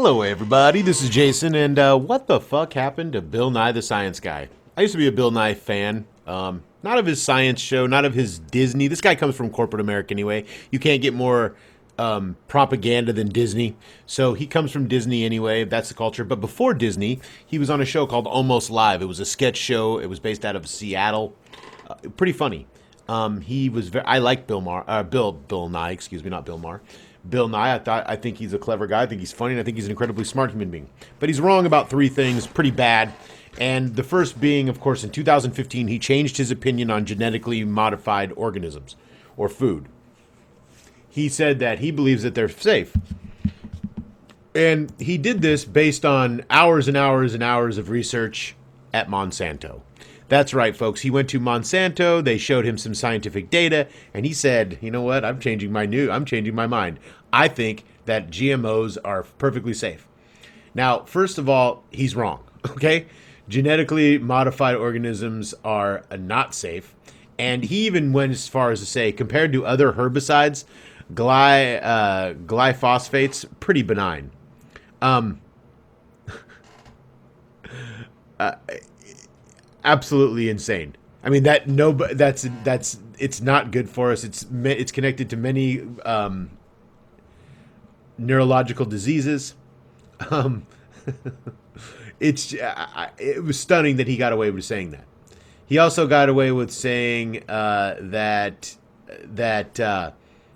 Hello, everybody. This is Jason, and what the fuck happened to Bill Nye the Science Guy? I used to be a Bill Nye fan. Not of his science show, not of his Disney. This guy comes from corporate America anyway. You can't get more propaganda than Disney. So he comes from Disney anyway. That's the culture. But before Disney, he was on a show called Almost Live. It was a sketch show. It was based out of Seattle. Pretty funny. I like Bill Nye. Excuse me, not Bill Maher. Bill Nye, I think he's a clever guy. I think he's funny, and I think he's an incredibly smart human being. But he's wrong about three things, pretty bad. And the first being, of course, in 2015, he changed his opinion on genetically modified organisms or food. He said that he believes that they're safe. And he did this based on hours and hours and hours of research at Monsanto. That's right, folks. He went to Monsanto. They showed him some scientific data, and he said, "You know what? I'm changing my mind. I think that GMOs are perfectly safe." Now, first of all, he's wrong. Okay, genetically modified organisms are not safe, and he even went as far as to say, compared to other herbicides, glyphosate's pretty benign. Absolutely insane. I mean that's it's not good for us. It's connected to many neurological diseases. It was stunning that he got away with saying that. He also got away with saying that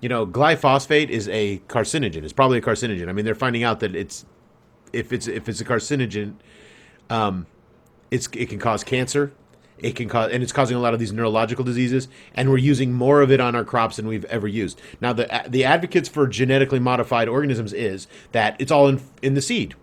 glyphosate is a carcinogen. It's probably a carcinogen. I mean, they're finding out that if it's a carcinogen, it can cause cancer. And it's causing a lot of these neurological diseases. And we're using more of it on our crops than we've ever used. Now, the advocates for genetically modified organisms is that it's all in the seed.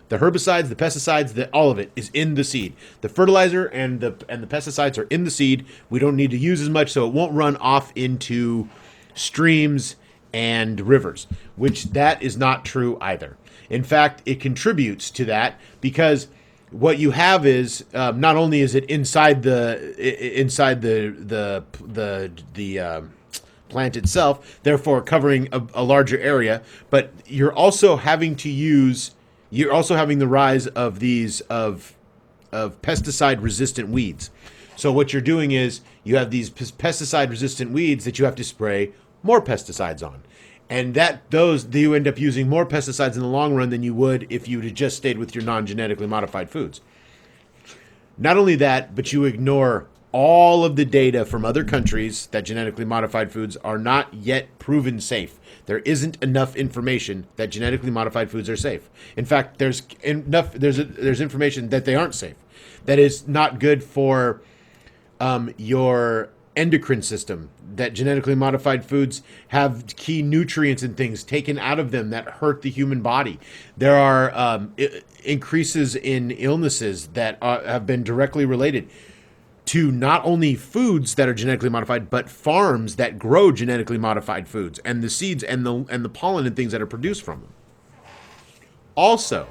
The herbicides, the pesticides, all of it is in the seed. The fertilizer and the pesticides are in the seed. We don't need to use as much, so it won't run off into streams and rivers, which that is not true either. In fact, it contributes to that because what you have is not only is it inside the plant itself, therefore covering a larger area, but you're also having the rise of these of pesticide resistant weeds. So what you're doing is you have these pesticide resistant weeds that you have to spray more pesticides on. And you end up using more pesticides in the long run than you would if you had just stayed with your non-genetically modified foods. Not only that, but you ignore all of the data from other countries that genetically modified foods are not yet proven safe. There isn't enough information that genetically modified foods are safe. In fact, there's information that they aren't safe. That is not good for your endocrine system, that genetically modified foods have key nutrients and things taken out of them that hurt the human body. There are increases in illnesses that have been directly related to not only foods that are genetically modified, but farms that grow genetically modified foods and the seeds and the pollen and things that are produced from them. Also,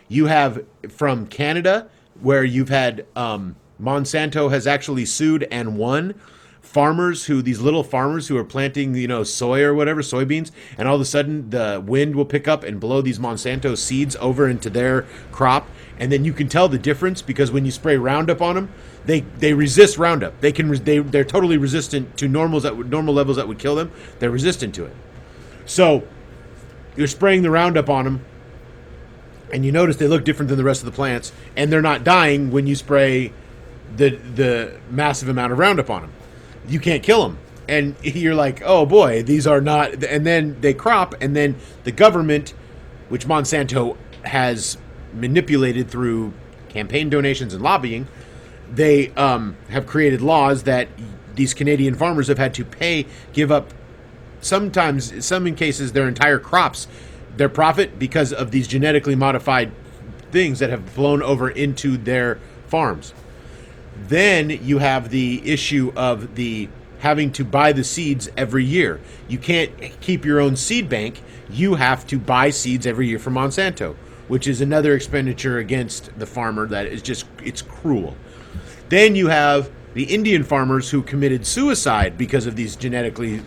you have from Canada, where you've had Monsanto has actually sued and won these little farmers who are planting, soy or whatever, soybeans, and all of a sudden the wind will pick up and blow these Monsanto seeds over into their crop, and then you can tell the difference because when you spray Roundup on them, they resist Roundup. They're totally resistant to normal levels that would kill them. They're resistant to it. So you're spraying the Roundup on them, and you notice they look different than the rest of the plants, and they're not dying when you spray the massive amount of Roundup on them. You can't kill them. And you're like, oh boy, these are not. And then they crop, and then the government, which Monsanto has manipulated through campaign donations and lobbying, they have created laws that these Canadian farmers have had to give up sometimes, some cases, their entire crops, their profit, because of these genetically modified things that have blown over into their farms. Then you have the issue of the having to buy the seeds every year. You can't keep your own seed bank. You have to buy seeds every year from Monsanto, which is another expenditure against the farmer that is it's cruel. Then you have the Indian farmers who committed suicide because of these genetically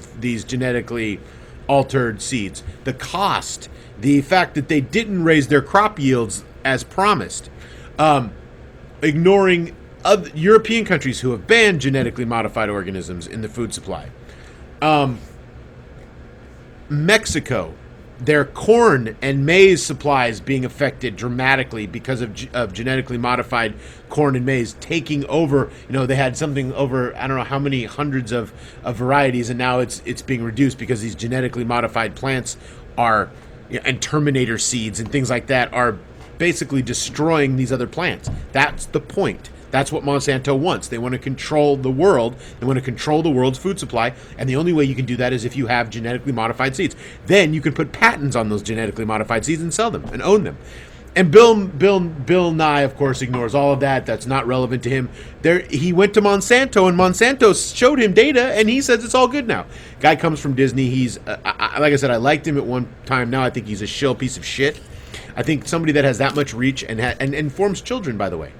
altered seeds, the cost, the fact that they didn't raise their crop yields as promised, ignoring other European countries who have banned genetically modified organisms in the food supply. Mexico, their corn and maize supplies being affected dramatically because of genetically modified corn and maize taking over. They had something over, I don't know how many hundreds of varieties, and now it's being reduced because these genetically modified plants are, and terminator seeds and things like that are basically destroying these other plants. That's the point. That's what Monsanto wants. They want to control the world. They want to control the world's food supply. And the only way you can do that is if you have genetically modified seeds. Then you can put patents on those genetically modified seeds and sell them and own them. And Bill Nye, of course, ignores all of that. That's not relevant to him. He went to Monsanto, and Monsanto showed him data, and he says it's all good now. Guy comes from Disney. He's, like I said, I liked him at one time. Now I think he's a shill piece of shit. I think somebody that has that much reach and informs children, by the way.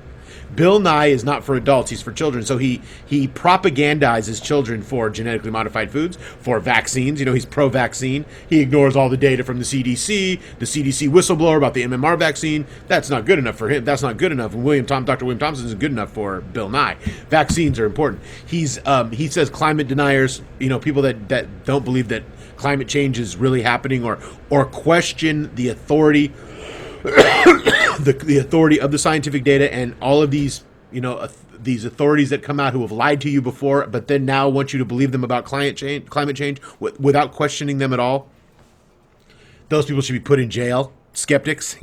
Bill Nye is not for adults, he's for children. So he propagandizes children for genetically modified foods, for vaccines. He's pro-vaccine. He ignores all the data from the CDC whistleblower about the MMR vaccine. That's not good enough for him. That's not good enough. And Dr. William Thompson isn't good enough for Bill Nye. Vaccines are important. He says climate deniers, people that don't believe that climate change is really happening or question the authority the authority of the scientific data and all of these, these authorities that come out who have lied to you before, but then now want you to believe them about climate change without questioning them at all. Those people should be put in jail. Skeptics,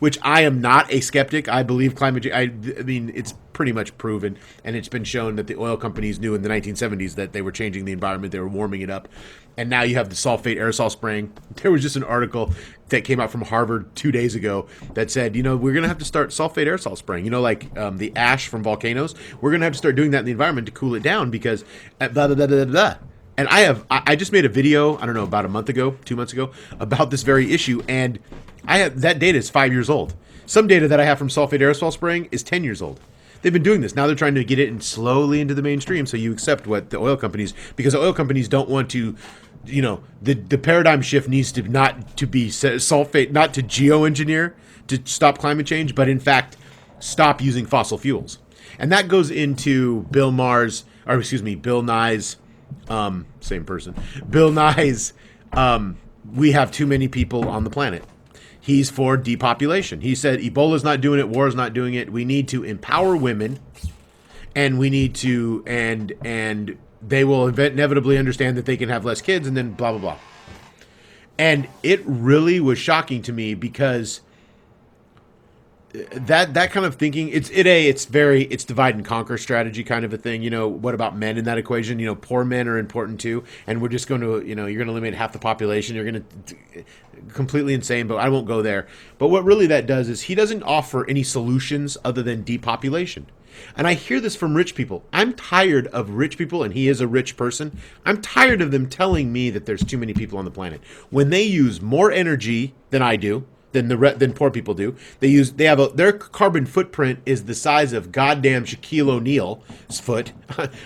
which I am not a skeptic. I believe climate change. I mean, it's pretty much proven, and it's been shown that the oil companies knew in the 1970s that they were changing the environment, they were warming it up, and now you have the sulfate aerosol spraying. There was just an article that came out from Harvard 2 days ago that said, we're going to have to start sulfate aerosol spraying, the ash from volcanoes. We're going to have to start doing that in the environment to cool it down because blah, blah, blah, blah, blah. And I just made a video, I don't know, about a month ago, 2 months ago, about this very issue, and that data is 5 years old. Some data that I have from sulfate aerosol spraying is 10 years old. They've been doing this. Now they're trying to get it in slowly into the mainstream so you accept what the oil companies, because the oil companies don't want to, the paradigm shift needs to not to be sulfate, not to geoengineer to stop climate change, but in fact, stop using fossil fuels. And that goes into Bill Nie's, same person, Bill Nie's, we have too many people on the planet. He's for depopulation. He said Ebola's not doing it, war is not doing it. We need to empower women, and we need to, and they will inevitably understand that they can have less kids, and then blah, blah, blah. And it really was shocking to me because that kind of thinking, it's divide and conquer strategy kind of a thing. What about men in that equation? Poor men are important too, and we're just going to, you're going to eliminate half the population. You're going to completely insane, but I won't go there. But what really that does is he doesn't offer any solutions other than depopulation. And I hear this from rich people. I'm tired of rich people, and he is a rich person. I'm tired of them telling me that there's too many people on the planet when they use more energy than I do, than poor people do. Their carbon footprint is the size of goddamn Shaquille O'Neal's foot.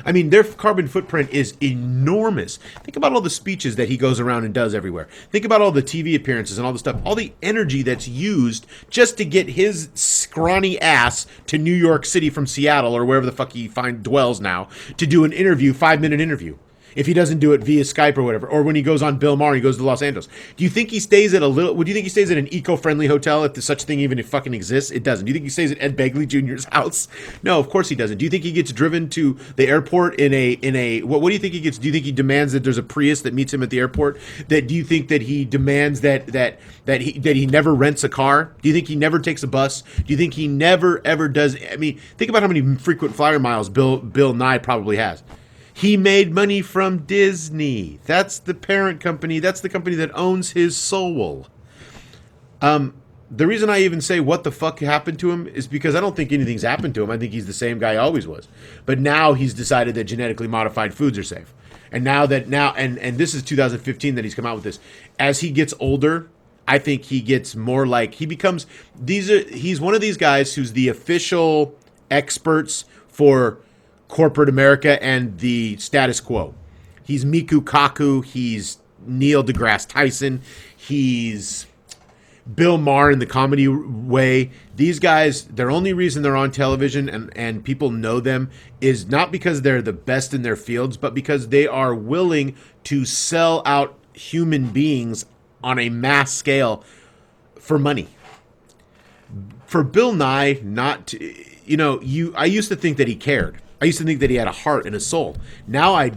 I mean, their carbon footprint is enormous. Think about all the speeches that he goes around and does everywhere. Think about all the TV appearances and all the stuff, all the energy that's used just to get his scrawny ass to New York City from Seattle or wherever the fuck he dwells now to do an interview, 5-minute interview. If he doesn't do it via Skype or whatever, or when he goes on Bill Maher, he goes to Los Angeles. Do you think he stays at do you think he stays at an eco-friendly hotel if such thing even fucking exists? It doesn't. Do you think he stays at Ed Begley Jr.'s house? No, of course he doesn't. Do you think he gets driven to the airport in a what do you think he gets? Do you think he demands that there's a Prius that meets him at the airport? Do you think that he demands that he never rents a car? Do you think he never takes a bus? Do you think he never ever does? I mean, think about how many frequent flyer miles Bill Nye probably has. He made money from Disney. That's the parent company. That's the company that owns his soul. The reason I even say what the fuck happened to him is because I don't think anything's happened to him. I think he's the same guy he always was. But now he's decided that genetically modified foods are safe. And and this is 2015 that he's come out with this. As he gets older, I think he gets more like he's one of these guys who's the official experts for corporate America and the status quo. He's Miku Kaku. He's Neil deGrasse Tyson. He's Bill Maher in the comedy way. These guys, their only reason they're on television and people know them is not because they're the best in their fields, but because they are willing to sell out human beings on a mass scale for money. For Bill Nye, not to, I used to think that he cared. I used to think that he had a heart and a soul. Now I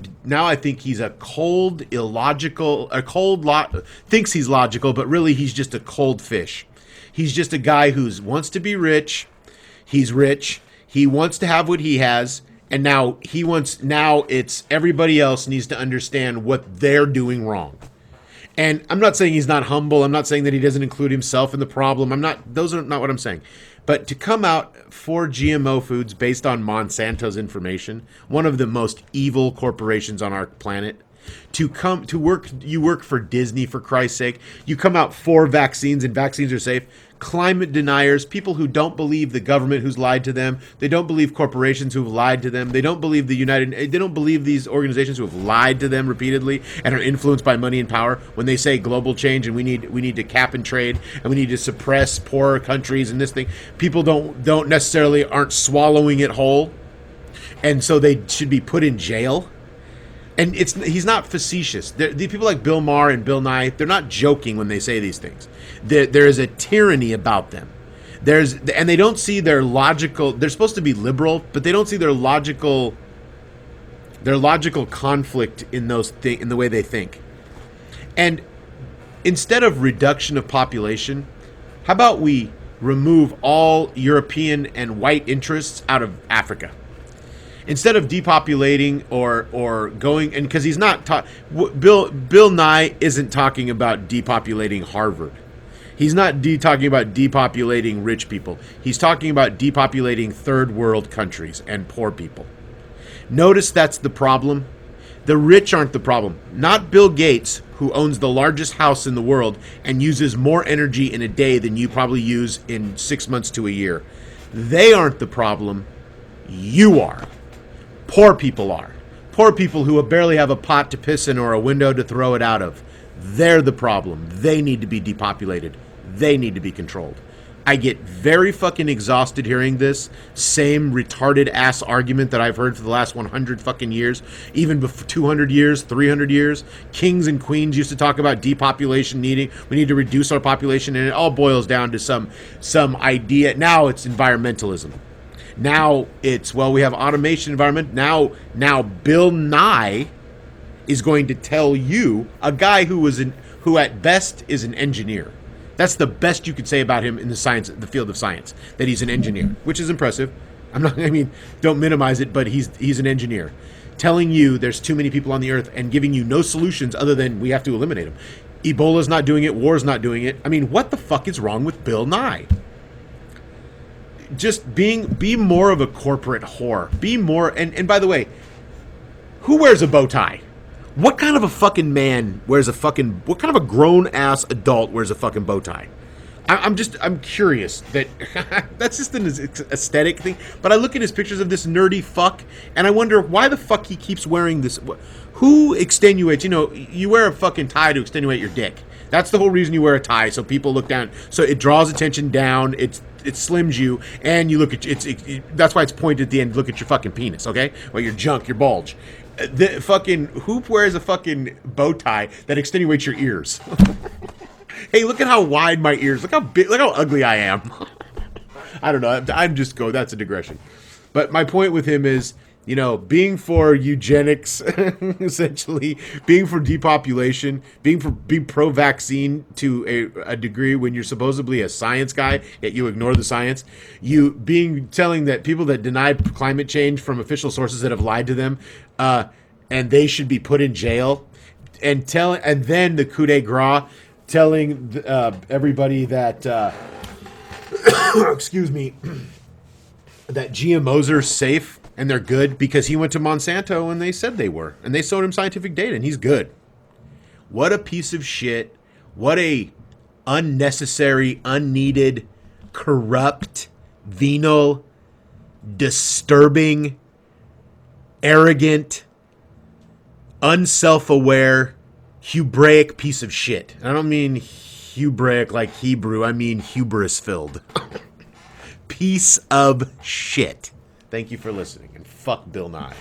think he's a cold, illogical, thinks he's logical, but really he's just a cold fish. He's just a guy who wants to be rich. He's rich. He wants to have what he has, and now it's everybody else needs to understand what they're doing wrong. And I'm not saying he's not humble. I'm not saying that he doesn't include himself in the problem. Those are not what I'm saying. But to come out for GMO foods based on Monsanto's information, one of the most evil corporations on our planet, you work for Disney, for Christ's sake. You come out for vaccines and vaccines are safe. Climate deniers, people who don't believe the government who's lied to them. They don't believe corporations who've lied to them. They don't believe they don't believe these organizations who have lied to them repeatedly and are influenced by money and power when they say global change and we need to cap and trade and we need to suppress poorer countries and this thing. People don't necessarily aren't swallowing it whole. And so they should be put in jail. And he's not facetious. The people like Bill Maher and Bill Nye, they're not joking when they say these things. There is a tyranny about them. And they don't see their logical. They're supposed to be liberal, but they don't see their logical conflict in in the way they think. And instead of reduction of population, how about we remove all European and white interests out of Africa? Instead of depopulating or going, and because he's not Bill Nye isn't talking about depopulating Harvard. He's not talking about depopulating rich people. He's talking about depopulating third world countries and poor people. Notice that's the problem. The rich aren't the problem. Not Bill Gates, who owns the largest house in the world and uses more energy in a day than you probably use in 6 months to a year. They aren't the problem. You are. Poor people are. Poor people who barely have a pot to piss in or a window to throw it out of. They're the problem. They need to be depopulated. They need to be controlled. I get very fucking exhausted hearing this same retarded ass argument that I've heard for the last 100 fucking years, even before 200 years, 300 years. Kings and queens used to talk about depopulation we need to reduce our population, and it all boils down to some idea. Now it's environmentalism. Now it's, we have automation environment. Now Bill Nye is going to tell you, a guy who at best is an engineer. That's the best you could say about him in the field of science, that he's an engineer, which is impressive. Don't minimize it, but he's an engineer. Telling you there's too many people on the earth and giving you no solutions other than we have to eliminate them. Ebola's not doing it. War's not doing it. What the fuck is wrong with Bill Nye? Just be more of a corporate whore. Be more, and by the way, who wears a bow tie? What kind of a fucking man what kind of a grown ass adult wears a fucking bow tie? I'm curious that's just an aesthetic thing. But I look at his pictures of this nerdy fuck and I wonder why the fuck he keeps wearing this. Who extenuates, you wear a fucking tie to extenuate your dick. That's the whole reason you wear a tie, so people look down. So it draws attention down. It slims you, and you look at that's why it's pointed at the end. Look at your fucking penis, okay? Or your junk, your bulge. The fucking who wears a fucking bow tie that extenuates your ears? Hey, look at how wide my ears. Look how big. Look how ugly I am. I don't know. That's a digression. But my point with him is, being for eugenics, essentially, being for depopulation, being pro-vaccine to a degree when you're supposedly a science guy, yet you ignore the science, telling that people that deny climate change from official sources that have lied to them, and they should be put in jail, and then the coup de grace, telling everybody that, excuse me, that GMOs are safe. And they're good because he went to Monsanto and they said they were. And they showed him scientific data and he's good. What a piece of shit. What a unnecessary, unneeded, corrupt, venal, disturbing, arrogant, unself-aware, Hebraic piece of shit. I don't mean Hebraic like Hebrew. I mean hubris-filled. Piece of shit. Thank you for listening, and fuck Bill Nye.